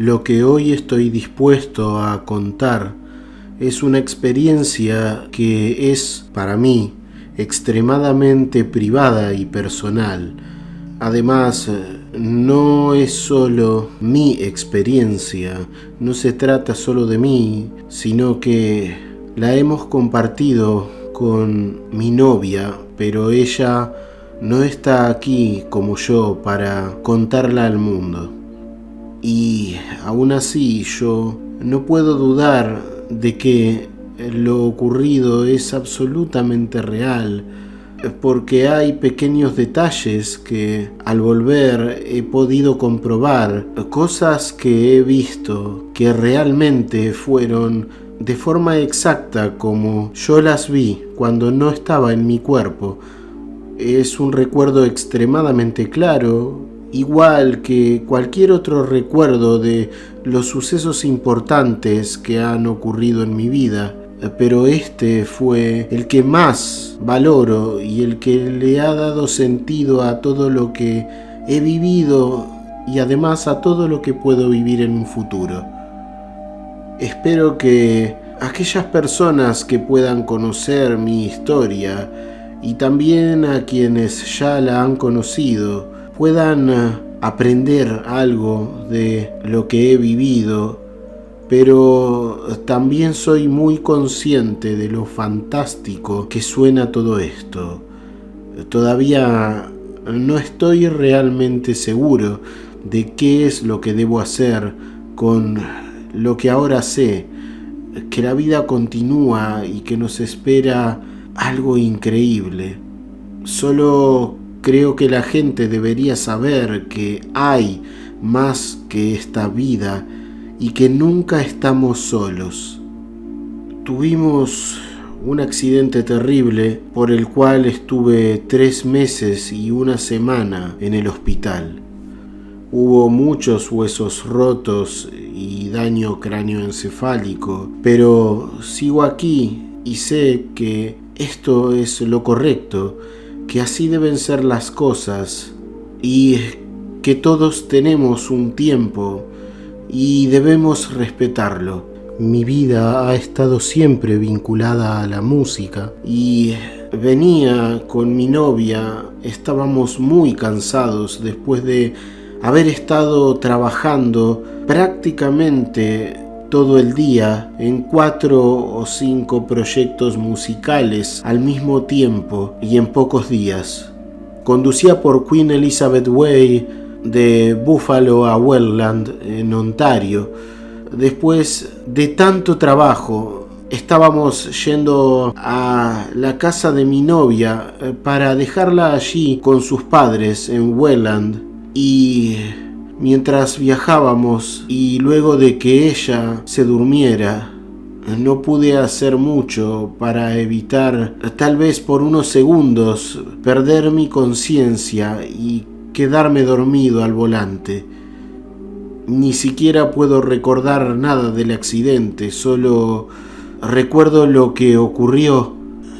Lo que hoy estoy dispuesto a contar es una experiencia que es, para mí, extremadamente privada y personal. Además, no es solo mi experiencia, no se trata solo de mí, sino que la hemos compartido con mi novia, pero ella no está aquí como yo para contarla al mundo. Y aún así yo no puedo dudar de que lo ocurrido es absolutamente real, porque hay pequeños detalles que al volver he podido comprobar, cosas que he visto que realmente fueron de forma exacta como yo las vi cuando no estaba en mi cuerpo. Es un recuerdo extremadamente claro, igual que cualquier otro recuerdo de los sucesos importantes que han ocurrido en mi vida, pero este fue el que más valoro y el que le ha dado sentido a todo lo que he vivido y además a todo lo que puedo vivir en un futuro. Espero que aquellas personas que puedan conocer mi historia y también a quienes ya la han conocido puedan aprender algo de lo que he vivido, pero también soy muy consciente de lo fantástico que suena todo esto. Todavía no estoy realmente seguro de qué es lo que debo hacer con lo que ahora sé, que la vida continúa y que nos espera algo increíble. Solo creo que la gente debería saber que hay más que esta vida y que nunca estamos solos. Tuvimos un accidente terrible por el cual estuve 3 meses y 1 semana en el hospital. Hubo muchos huesos rotos y daño cráneoencefálico, pero sigo aquí y sé que esto es lo correcto, que así deben ser las cosas y que todos tenemos un tiempo y debemos respetarlo. Mi vida ha estado siempre vinculada a la música y venía con mi novia, estábamos muy cansados después de haber estado trabajando prácticamente todo el día en 4 o 5 proyectos musicales al mismo tiempo y en pocos días. Conducía por Queen Elizabeth Way de Buffalo a Welland en Ontario. Después de tanto trabajo estábamos yendo a la casa de mi novia para dejarla allí con sus padres en Welland, y mientras viajábamos y luego de que ella se durmiera, no pude hacer mucho para evitar, tal vez por unos segundos, perder mi conciencia y quedarme dormido al volante. Ni siquiera puedo recordar nada del accidente, solo recuerdo lo que ocurrió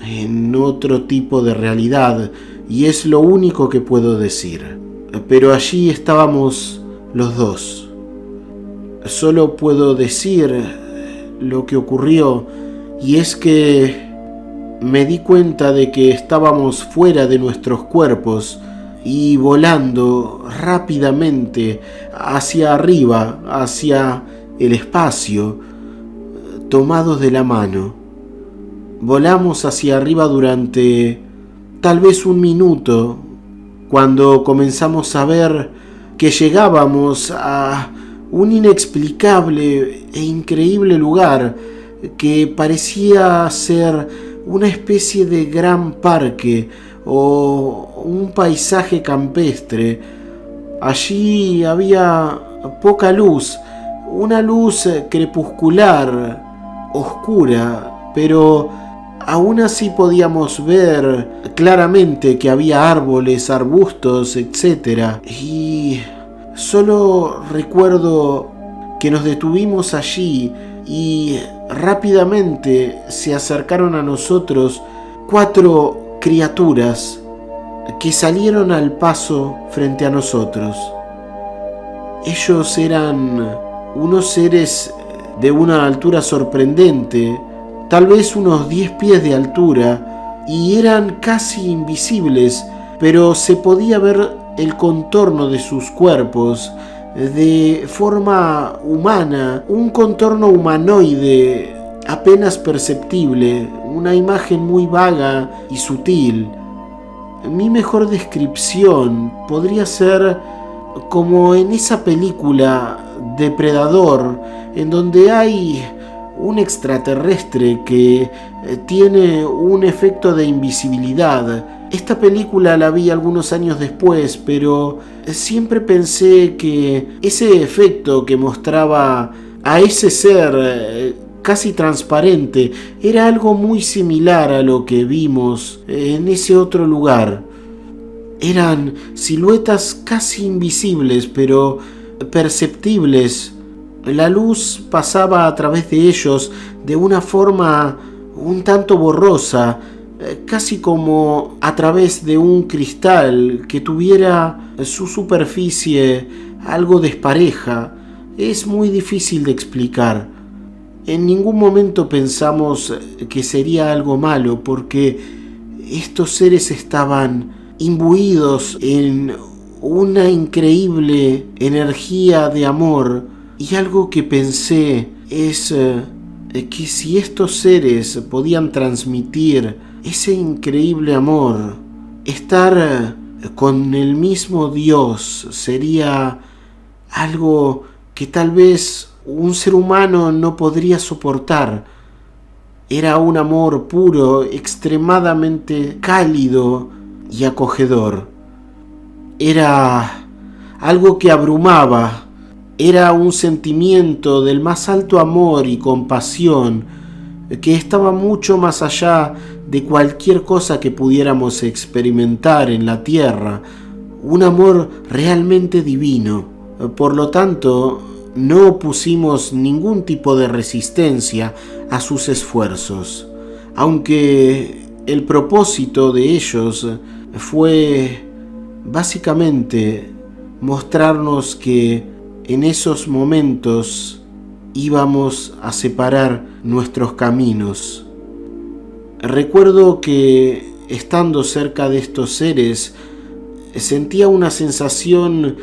en otro tipo de realidad y es lo único que puedo decir. Pero allí estábamos los dos. Solo puedo decir lo que ocurrió, y es que me di cuenta de que estábamos fuera de nuestros cuerpos y volando rápidamente hacia arriba, hacia el espacio, tomados de la mano. Volamos hacia arriba durante tal vez 1 minuto, cuando comenzamos a ver que llegábamos a un inexplicable e increíble lugar que parecía ser una especie de gran parque o un paisaje campestre. Allí había poca luz, una luz crepuscular, oscura, pero aún así podíamos ver claramente que había árboles, arbustos, etc. Y solo recuerdo que nos detuvimos allí y rápidamente se acercaron a nosotros 4 criaturas que salieron al paso frente a nosotros. Ellos eran unos seres de una altura sorprendente, tal vez unos 10 pies de altura, y eran casi invisibles, pero se podía ver el contorno de sus cuerpos de forma humana, un contorno humanoide apenas perceptible, una imagen muy vaga y sutil. Mi mejor descripción podría ser como en esa película Depredador, en donde hay un extraterrestre que tiene un efecto de invisibilidad. Esta película la vi algunos años después, pero siempre pensé que ese efecto que mostraba a ese ser casi transparente era algo muy similar a lo que vimos en ese otro lugar. Eran siluetas casi invisibles, pero perceptibles. La luz pasaba a través de ellos de una forma un tanto borrosa, casi como a través de un cristal que tuviera su superficie algo despareja. Es muy difícil de explicar. En ningún momento pensamos que sería algo malo, porque estos seres estaban imbuidos en una increíble energía de amor, y algo que pensé es que si estos seres podían transmitir ese increíble amor, estar con el mismo Dios sería algo que tal vez un ser humano no podría soportar. Era un amor puro, extremadamente cálido y acogedor. Era algo que abrumaba. Era un sentimiento del más alto amor y compasión que estaba mucho más allá de cualquier cosa que pudiéramos experimentar en la tierra. Un amor realmente divino. Por lo tanto, no opusimos ningún tipo de resistencia a sus esfuerzos, aunque el propósito de ellos fue básicamente mostrarnos que en esos momentos íbamos a separar nuestros caminos. Recuerdo que, estando cerca de estos seres, sentía una sensación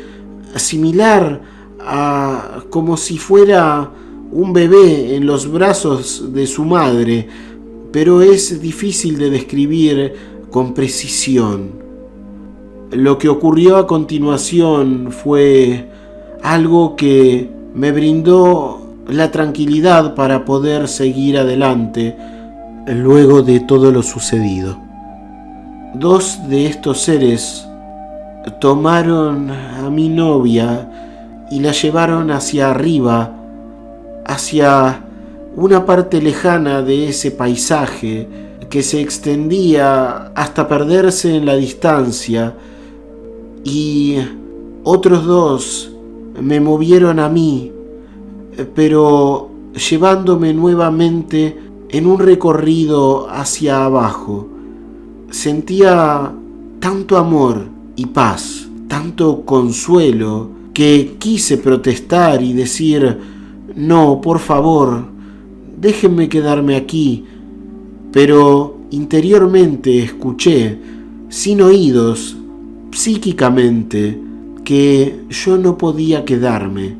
similar a como si fuera un bebé en los brazos de su madre, pero es difícil de describir con precisión. Lo que ocurrió a continuación fue algo que me brindó la tranquilidad para poder seguir adelante luego de todo lo sucedido. Dos de estos seres tomaron a mi novia y la llevaron hacia arriba, hacia una parte lejana de ese paisaje que se extendía hasta perderse en la distancia, y otros dos me movieron a mí, pero llevándome nuevamente en un recorrido hacia abajo. Sentía tanto amor y paz, tanto consuelo, que quise protestar y decir: no, por favor, déjenme quedarme aquí. Pero interiormente escuché, sin oídos, psíquicamente, que yo no podía quedarme.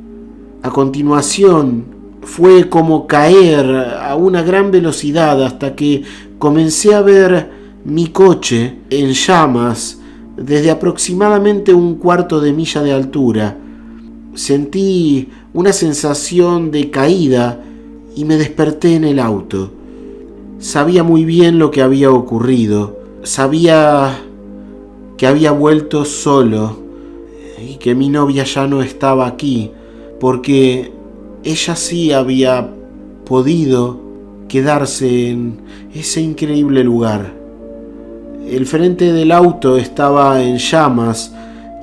A continuación, fue como caer a una gran velocidad hasta que comencé a ver mi coche en llamas desde aproximadamente un cuarto de milla de altura. Sentí una sensación de caída y me desperté en el auto. Sabía muy bien lo que había ocurrido. Sabía que había vuelto solo y que mi novia ya no estaba aquí, porque ella sí había podido quedarse en ese increíble lugar. El frente del auto estaba en llamas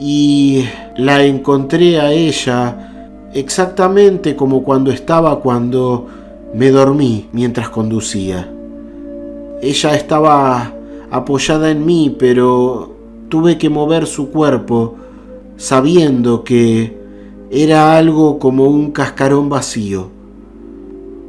y la encontré a ella exactamente como cuando me dormí mientras conducía. Ella estaba apoyada en mí, pero tuve que mover su cuerpo sabiendo que Era algo como un cascarón vacío.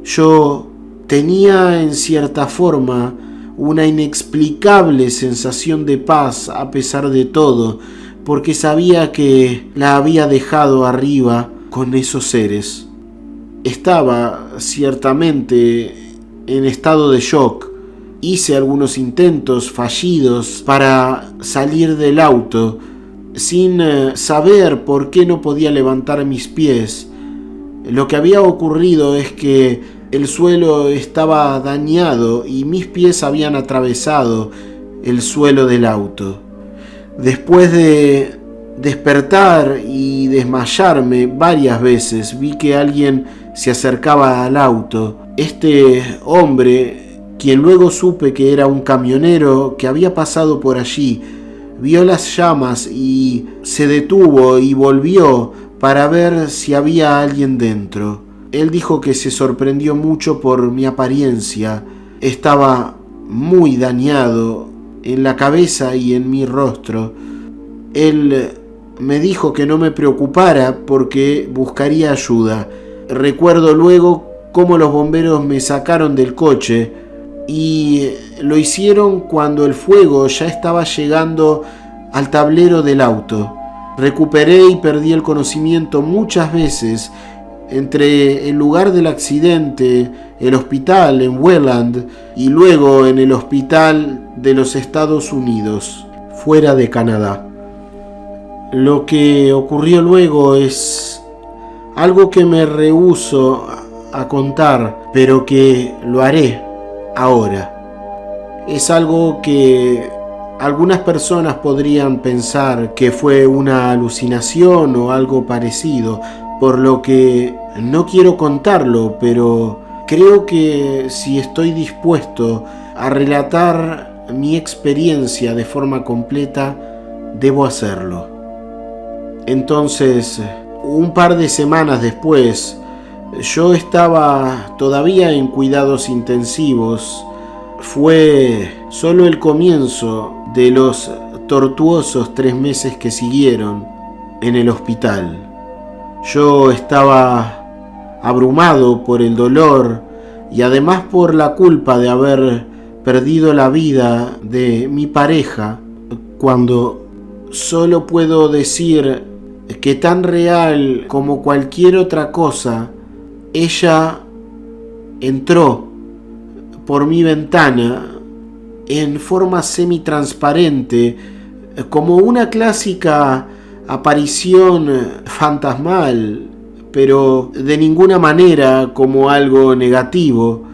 Yo tenía en cierta forma una inexplicable sensación de paz a pesar de todo, porque sabía que la había dejado arriba con esos seres. Estaba ciertamente en estado de shock. Hice algunos intentos fallidos para salir del auto, sin saber por qué no podía levantar mis pies. Lo que había ocurrido es que el suelo estaba dañado y mis pies habían atravesado el suelo del auto. Después de despertar y desmayarme varias veces, vi que alguien se acercaba al auto. Este hombre, quien luego supe que era un camionero que había pasado por allí, vio las llamas y se detuvo y volvió para ver si había alguien dentro. Él dijo que se sorprendió mucho por mi apariencia. Estaba muy dañado en la cabeza y en mi rostro. Él me dijo que no me preocupara porque buscaría ayuda. Recuerdo luego cómo los bomberos me sacaron del coche y lo hicieron cuando el fuego ya estaba llegando al tablero del auto. Recuperé y perdí el conocimiento muchas veces entre el lugar del accidente, el hospital en Welland y luego en el hospital de los Estados Unidos, fuera de Canadá. Lo que ocurrió luego es algo que me rehúso a contar, pero que lo haré ahora. Es algo que algunas personas podrían pensar que fue una alucinación o algo parecido, por lo que no quiero contarlo, pero creo que si estoy dispuesto a relatar mi experiencia de forma completa, debo hacerlo. Entonces, un par de semanas después, yo estaba todavía en cuidados intensivos. Fue solo el comienzo de los tortuosos 3 meses que siguieron en el hospital. Yo estaba abrumado por el dolor y además por la culpa de haber perdido la vida de mi pareja, cuando solo puedo decir que tan real como cualquier otra cosa, ella entró por mi ventana en forma semitransparente, como una clásica aparición fantasmal, pero de ninguna manera como algo negativo.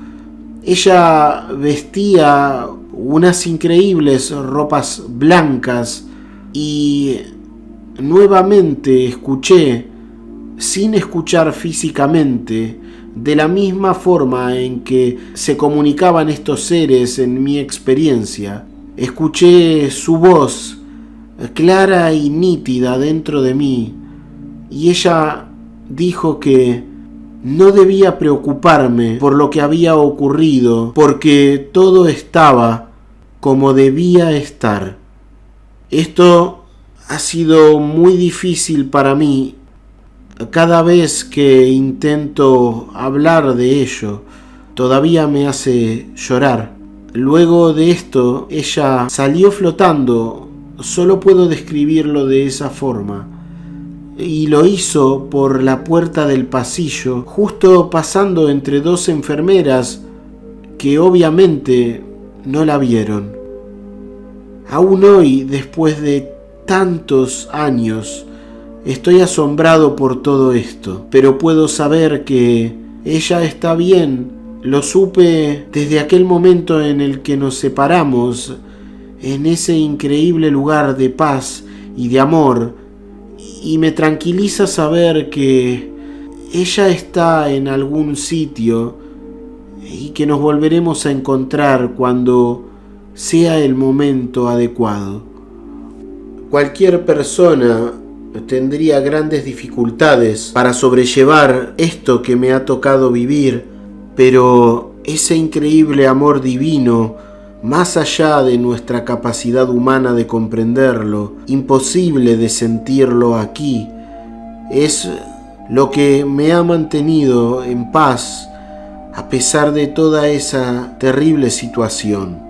Ella vestía unas increíbles ropas blancas y nuevamente escuché, sin escuchar físicamente, de la misma forma en que se comunicaban estos seres en mi experiencia. Escuché su voz clara y nítida dentro de mí, y ella dijo que no debía preocuparme por lo que había ocurrido, porque todo estaba como debía estar. Esto ha sido muy difícil para mí. Cada vez que intento hablar de ello, todavía me hace llorar. Luego de esto, ella salió flotando, solo puedo describirlo de esa forma, y lo hizo por la puerta del pasillo, justo pasando entre 2 enfermeras que obviamente no la vieron. Aún hoy, después de tantos años, estoy asombrado por todo esto, pero puedo saber que ella está bien. Lo supe desde aquel momento en el que nos separamos, en ese increíble lugar de paz y de amor, y me tranquiliza saber que ella está en algún sitio y que nos volveremos a encontrar cuando sea el momento adecuado. Cualquier persona tendría grandes dificultades para sobrellevar esto que me ha tocado vivir, pero ese increíble amor divino, más allá de nuestra capacidad humana de comprenderlo, imposible de sentirlo aquí, es lo que me ha mantenido en paz a pesar de toda esa terrible situación.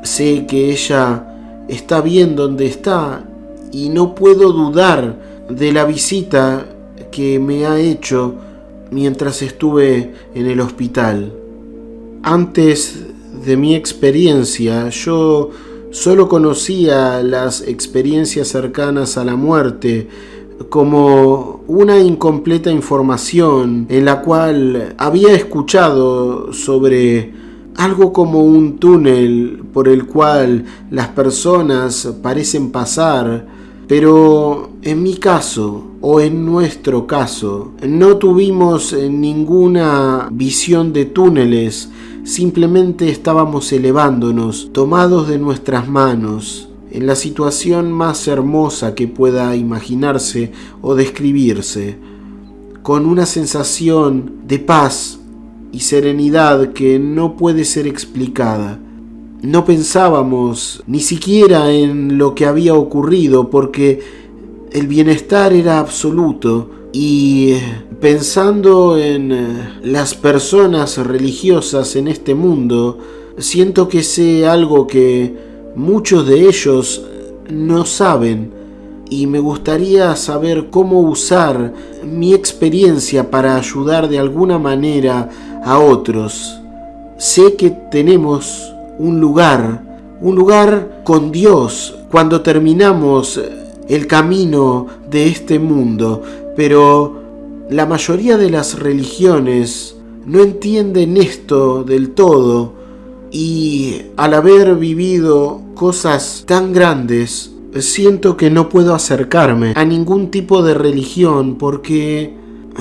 Sé que ella está bien donde está y no puedo dudar de la visita que me ha hecho mientras estuve en el hospital. Antes de mi experiencia, yo solo conocía las experiencias cercanas a la muerte como una incompleta información en la cual había escuchado sobre algo como un túnel por el cual las personas parecen pasar, pero en mi caso, o en nuestro caso, no tuvimos ninguna visión de túneles, simplemente estábamos elevándonos, tomados de nuestras manos, en la situación más hermosa que pueda imaginarse o describirse, con una sensación de paz y serenidad que no puede ser explicada. No pensábamos ni siquiera en lo que había ocurrido porque el bienestar era absoluto, y pensando en las personas religiosas en este mundo, siento que sé algo que muchos de ellos no saben, y me gustaría saber cómo usar mi experiencia para ayudar de alguna manera a otros. Sé que tenemos un lugar con Dios cuando terminamos el camino de este mundo, pero la mayoría de las religiones no entienden esto del todo, y al haber vivido cosas tan grandes, siento que no puedo acercarme a ningún tipo de religión porque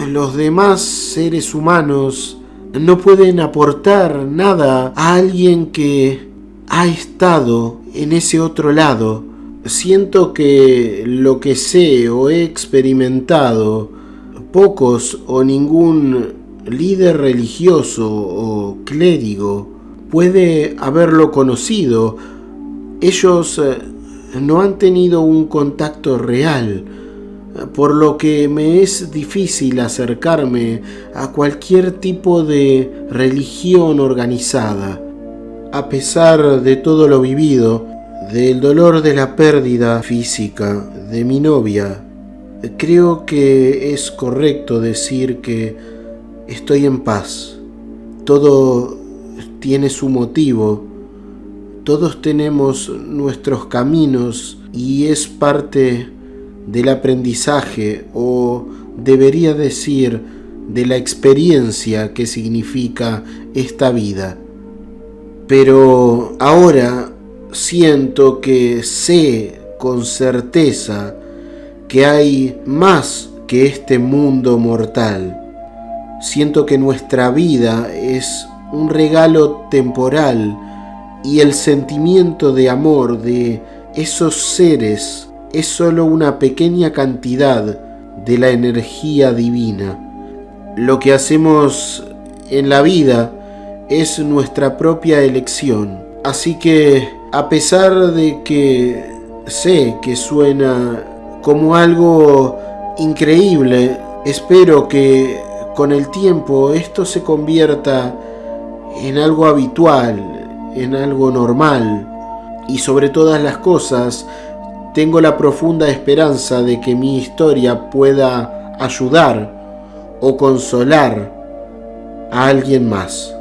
los demás seres humanos no pueden aportar nada a alguien que ha estado en ese otro lado. Siento que lo que sé o he experimentado, pocos o ningún líder religioso o clérigo puede haberlo conocido. Ellos no han tenido un contacto real, por lo que me es difícil acercarme a cualquier tipo de religión organizada. A pesar de todo lo vivido, del dolor de la pérdida física de mi novia, creo que es correcto decir que estoy en paz. Todo tiene su motivo, todos tenemos nuestros caminos y es parte del aprendizaje, o debería decir de la experiencia que significa esta vida. Pero ahora siento que sé con certeza que hay más que este mundo mortal. Siento que nuestra vida es un regalo temporal y el sentimiento de amor de esos seres es solo una pequeña cantidad de la energía divina. Lo que hacemos en la vida es nuestra propia elección. Así que, a pesar de que sé que suena como algo increíble, espero que con el tiempo esto se convierta en algo habitual, en algo normal, y sobre todas las cosas, tengo la profunda esperanza de que mi historia pueda ayudar o consolar a alguien más.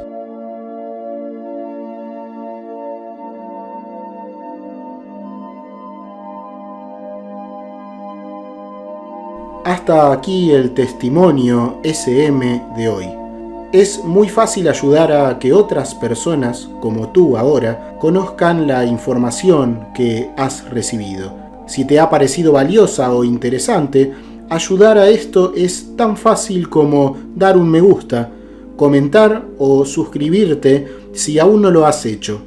Hasta aquí el testimonio SM de hoy. Es muy fácil ayudar a que otras personas, como tú ahora, conozcan la información que has recibido. Si te ha parecido valiosa o interesante, ayudar a esto es tan fácil como dar un me gusta, comentar o suscribirte si aún no lo has hecho.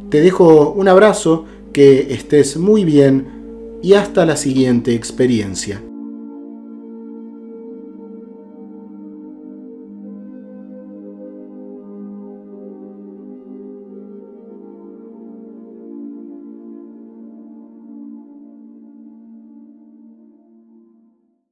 Te dejo un abrazo, que estés muy bien y hasta la siguiente experiencia.